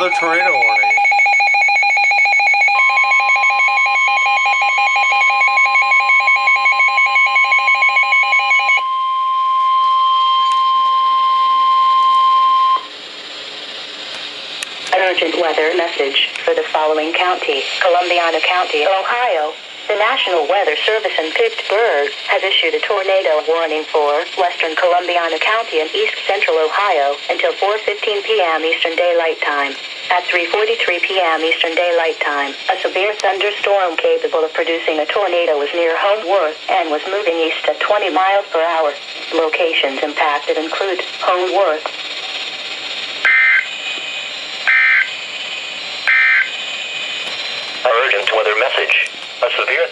another tornado warning. An urgent weather message for the following county: Columbiana County, Ohio. The National Weather Service in Pittsburgh has issued a tornado warning for western Columbiana County and east central Ohio until 4:15 p.m. Eastern Daylight Time. At 3:43 p.m. Eastern Daylight Time, a severe thunderstorm capable of producing a tornado was near Homeworth and was moving east at 20 miles per hour. Locations impacted include Homeworth, Urgent weather message. A severe